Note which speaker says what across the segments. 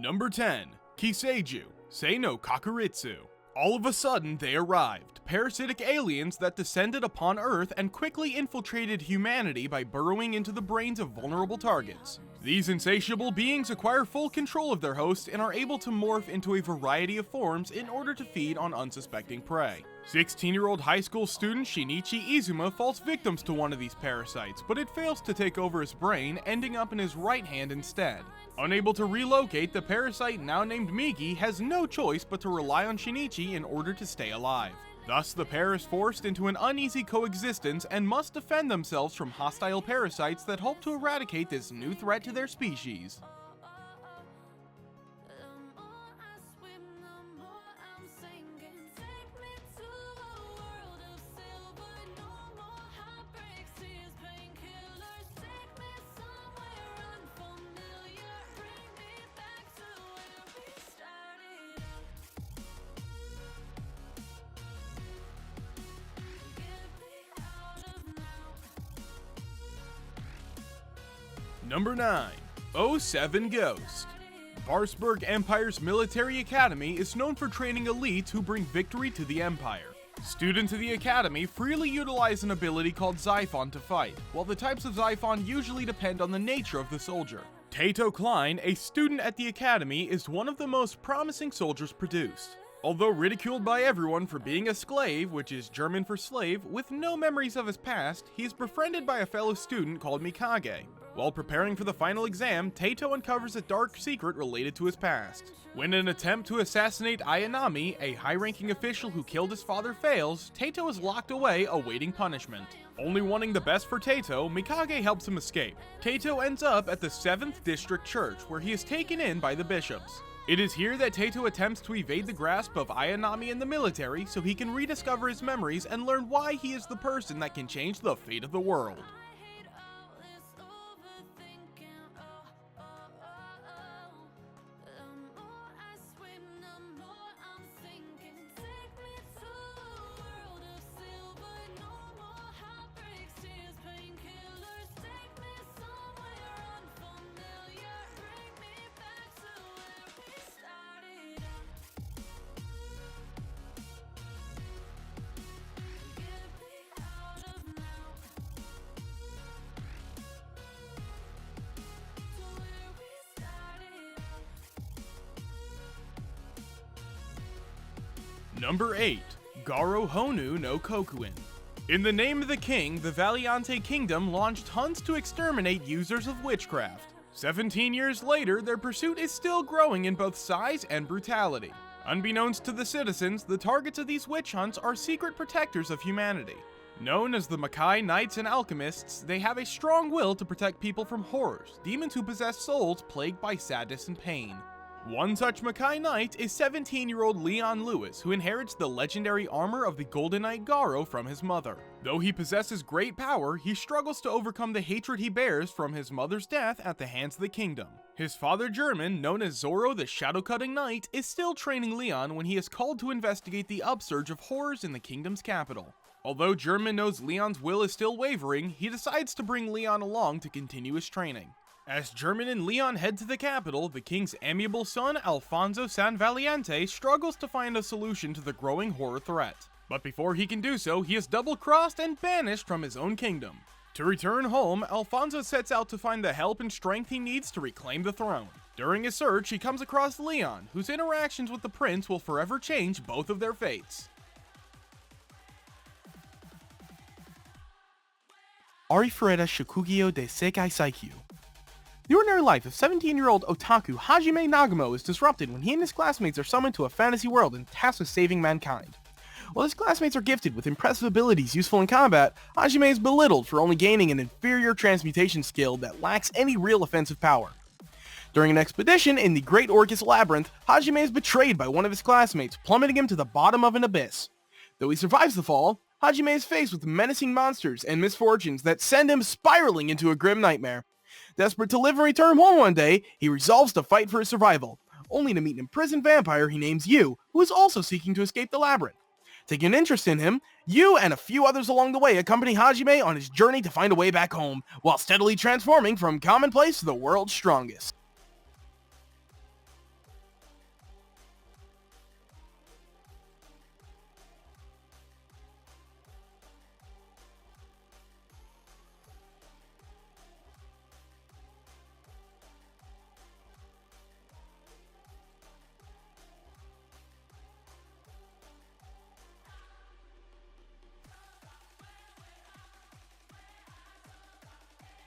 Speaker 1: Number 10. Kiseiju, Say No Kakaretsu. All of a sudden, they arrived, parasitic aliens that descended upon Earth and quickly infiltrated humanity by burrowing into the brains of vulnerable targets. These insatiable beings acquire full control of their hosts and are able to morph into a variety of forms in order to feed on unsuspecting prey. 16-year-old high school student Shinichi Izuma falls victim to one of these parasites, but it fails to take over his brain, ending up in his right hand instead. Unable to relocate, the parasite, now named Miki, has no choice but to rely on Shinichi in order to stay alive. Thus, the pair is forced into an uneasy coexistence and must defend themselves from hostile parasites that hope to eradicate this new threat to their species. Number 9. 07 Ghost. Barsberg Empire's military academy is known for training elites who bring victory to the Empire. Students of the academy freely utilize an ability called Xiphon to fight, while the types of Xiphon usually depend on the nature of the soldier. Taito Klein, a student at the academy, is one of the most promising soldiers produced. Although ridiculed by everyone for being a sklave, which is German for slave, with no memories of his past, he is befriended by a fellow student called Mikage. While preparing for the final exam, Taito uncovers a dark secret related to his past. When an attempt to assassinate Ayanami, a high-ranking official who killed his father, fails, Taito is locked away awaiting punishment. Only wanting the best for Taito, Mikage helps him escape. Taito ends up at the 7th District Church, where he is taken in by the bishops. It is here that Taito attempts to evade the grasp of Ayanami and the military so he can rediscover his memories and learn why he is the person that can change the fate of the world. Number 8. Garo Honu no Nokakuhen. In the name of the king, the Valiante Kingdom launched hunts to exterminate users of witchcraft. 17 years later, their pursuit is still growing in both size and brutality. Unbeknownst to the citizens, the targets of these witch hunts are secret protectors of humanity. Known as the Makai Knights and Alchemists, they have a strong will to protect people from horrors, demons who possess souls plagued by sadness and pain. One such Makai Knight is 17-year-old Leon Lewis, who inherits the legendary armor of the Golden Knight Garo from his mother. Though he possesses great power, he struggles to overcome the hatred he bears from his mother's death at the hands of the kingdom. His father German, known as Zoro the Shadow-Cutting Knight, is still training Leon when he is called to investigate the upsurge of horrors in the kingdom's capital. Although German knows Leon's will is still wavering, he decides to bring Leon along to continue his training. As German and Leon head to the capital, the king's amiable son, Alfonso Sanvaliente, struggles to find a solution to the growing horror threat. But before he can do so, he is double-crossed and banished from his own kingdom. To return home, Alfonso sets out to find the help and strength he needs to reclaim the throne. During his search, he comes across Leon, whose interactions with the prince will forever change both of their fates.
Speaker 2: Arifureta Shokugyo de Sekai Saikyu. The ordinary life of 17-year-old otaku Hajime Nagamo is disrupted when he and his classmates are summoned to a fantasy world and tasked with saving mankind. While his classmates are gifted with impressive abilities useful in combat, Hajime is belittled for only gaining an inferior transmutation skill that lacks any real offensive power. During an expedition in the Great Orcus Labyrinth, Hajime is betrayed by one of his classmates, plummeting him to the bottom of an abyss. Though he survives the fall, Hajime is faced with menacing monsters and misfortunes that send him spiraling into a grim nightmare. Desperate to live and return home one day, he resolves to fight for his survival, only to meet an imprisoned vampire he names Yu, who is also seeking to escape the labyrinth. Taking an interest in him, Yu and a few others along the way accompany Hajime on his journey to find a way back home, while steadily transforming from commonplace to the world's strongest.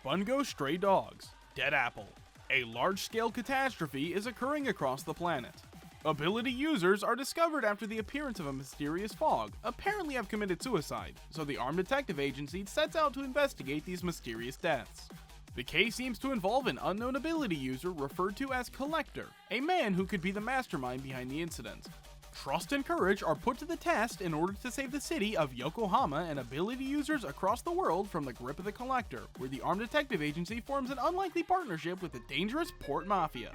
Speaker 1: Bungo stray dogs. Dead apple. A large-scale catastrophe is occurring across the planet. Ability users are discovered after the appearance of a mysterious fog, apparently have committed suicide, so the armed detective agency sets out to investigate these mysterious deaths. The case seems to involve an unknown ability user referred to as Collector, a man who could be the mastermind behind the incident. Trust and courage are put to the test in order to save the city of Yokohama and ability users across the world from the grip of the Collector, where the armed detective agency forms an unlikely partnership with the dangerous port mafia.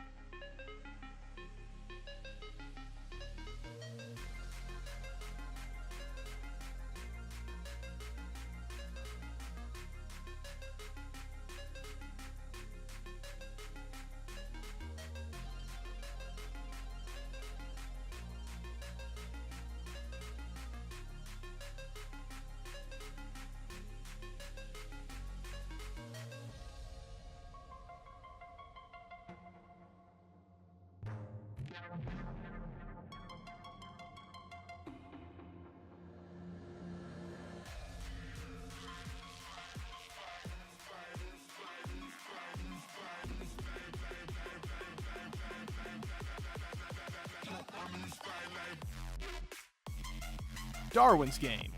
Speaker 1: Darwin's Game.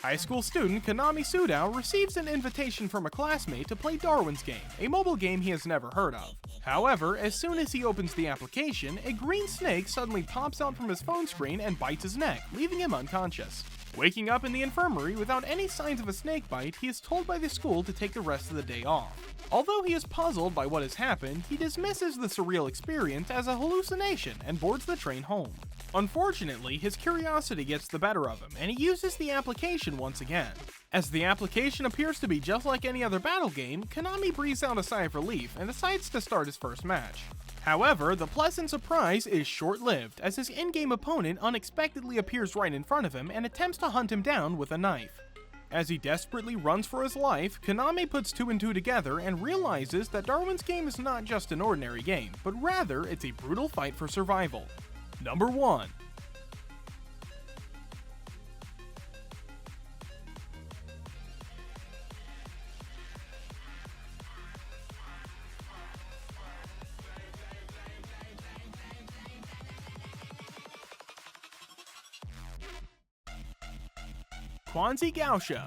Speaker 1: High school student Kanami Sudao receives an invitation from a classmate to play Darwin's Game, a mobile game he has never heard of. However, as soon as he opens the application, a green snake suddenly pops out from his phone screen and bites his neck, leaving him unconscious. Waking up in the infirmary without any signs of a snake bite, he is told by the school to take the rest of the day off. Although he is puzzled by what has happened, he dismisses the surreal experience as a hallucination and boards the train home. Unfortunately, his curiosity gets the better of him, and he uses the application once again. As the application appears to be just like any other battle game, Konami breathes out a sigh of relief and decides to start his first match. However, the pleasant surprise is short-lived, as his in-game opponent unexpectedly appears right in front of him and attempts to hunt him down with a knife. As he desperately runs for his life, Konami puts two and two together and realizes that Darwin's Game is not just an ordinary game, but rather it's a brutal fight for survival. Number 1. Kwanzi Gaosho.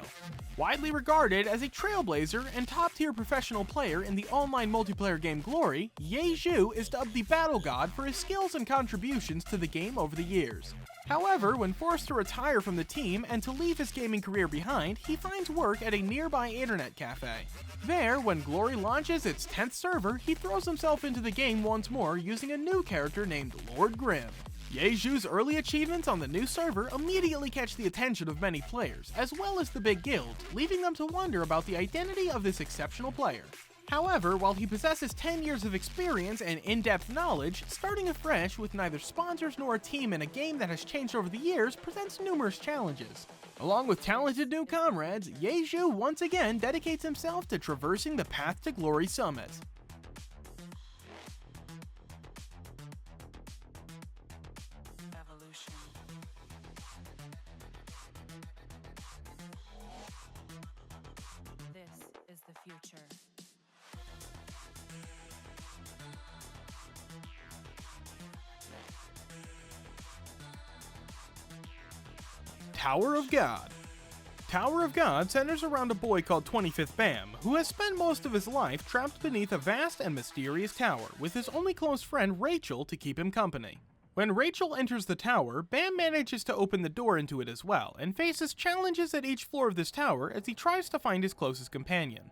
Speaker 1: Widely regarded as a trailblazer and top-tier professional player in the online multiplayer game Glory, Ye Zhu is dubbed the Battle God for his skills and contributions to the game over the years. However, when forced to retire from the team and to leave his gaming career behind, he finds work at a nearby internet cafe. There, when Glory launches its 10th server, he throws himself into the game once more using a new character named Lord Grim. Ye Zhu's early achievements on the new server immediately catch the attention of many players, as well as the big guild, leaving them to wonder about the identity of this exceptional player. However, while he possesses 10 years of experience and in-depth knowledge, starting afresh with neither sponsors nor a team in a game that has changed over the years presents numerous challenges. Along with talented new comrades, Ye Zhu once again dedicates himself to traversing the path to Glory Summit.
Speaker 3: This is the future.
Speaker 1: Tower of God. Tower of God centers around a boy called 25th Bam, who has spent most of his life trapped beneath a vast and mysterious tower, with his only close friend Rachel to keep him company. When Rachel enters the tower, Bam manages to open the door into it as well, and faces challenges at each floor of this tower as he tries to find his closest companion.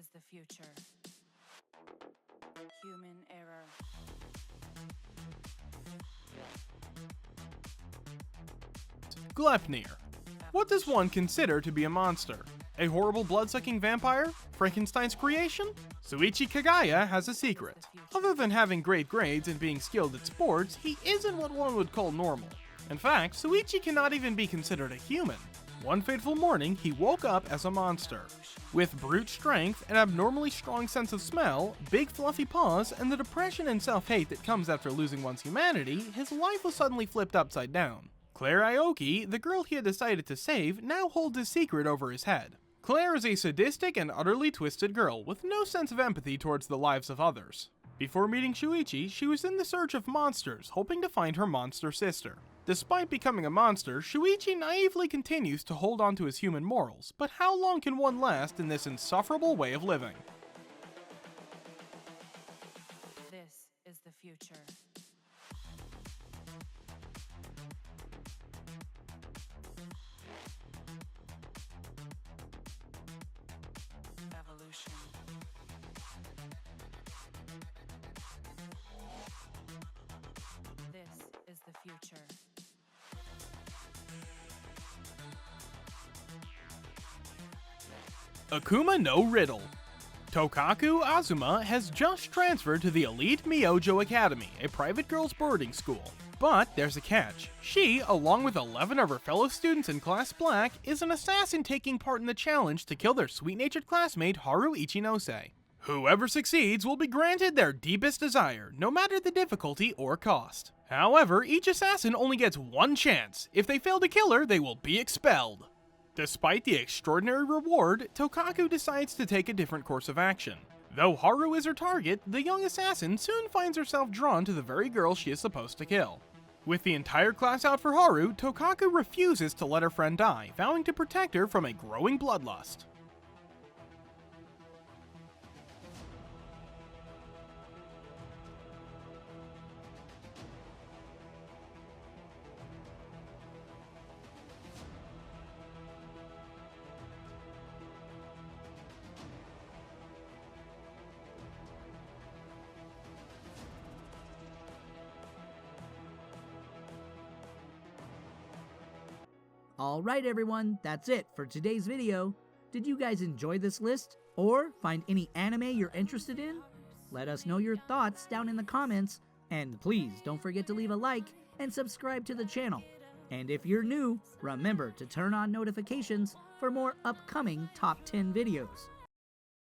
Speaker 3: is the future. Human error.
Speaker 1: Gleipnir. What does one consider to be a monster? A horrible blood-sucking vampire? Frankenstein's creation? Shuichi Kagaya has a secret. Other than having great grades and being skilled at sports, he isn't what one would call normal. In fact, Shuichi cannot even be considered a human. One fateful morning, he woke up as a monster. With brute strength, an abnormally strong sense of smell, big fluffy paws, and the depression and self-hate that comes after losing one's humanity, his life was suddenly flipped upside down. Claire Aoki, the girl he had decided to save, now holds his secret over his head. Claire is a sadistic and utterly twisted girl with no sense of empathy towards the lives of others. Before meeting Shuichi, she was in the search of monsters, hoping to find her monster sister. Despite becoming a monster, Shuichi naively continues to hold on to his human morals, but how long can one last in this insufferable way of living?
Speaker 3: This is the future. Evolution. This is the future.
Speaker 1: Akuma no Riddle. Tokaku Azuma has just transferred to the elite Myojo Academy, a private girls' boarding school. But there's a catch. She, along with 11 of her fellow students in Class Black, is an assassin taking part in the challenge to kill their sweet-natured classmate Haru Ichinose. Whoever succeeds will be granted their deepest desire, no matter the difficulty or cost. However, each assassin only gets one chance. If they fail to kill her, they will be expelled. Despite the extraordinary reward, Tokaku decides to take a different course of action. Though Haru is her target, the young assassin soon finds herself drawn to the very girl she is supposed to kill. With the entire class out for Haru, Tokaku refuses to let her friend die, vowing to protect her from a growing bloodlust.
Speaker 4: Alright everyone, that's it for today's video. Did you guys enjoy this list? Or find any anime you're interested in? Let us know your thoughts down in the comments, and please don't forget to leave a like and subscribe to the channel. And if you're new, remember to turn on notifications for more upcoming top 10 videos.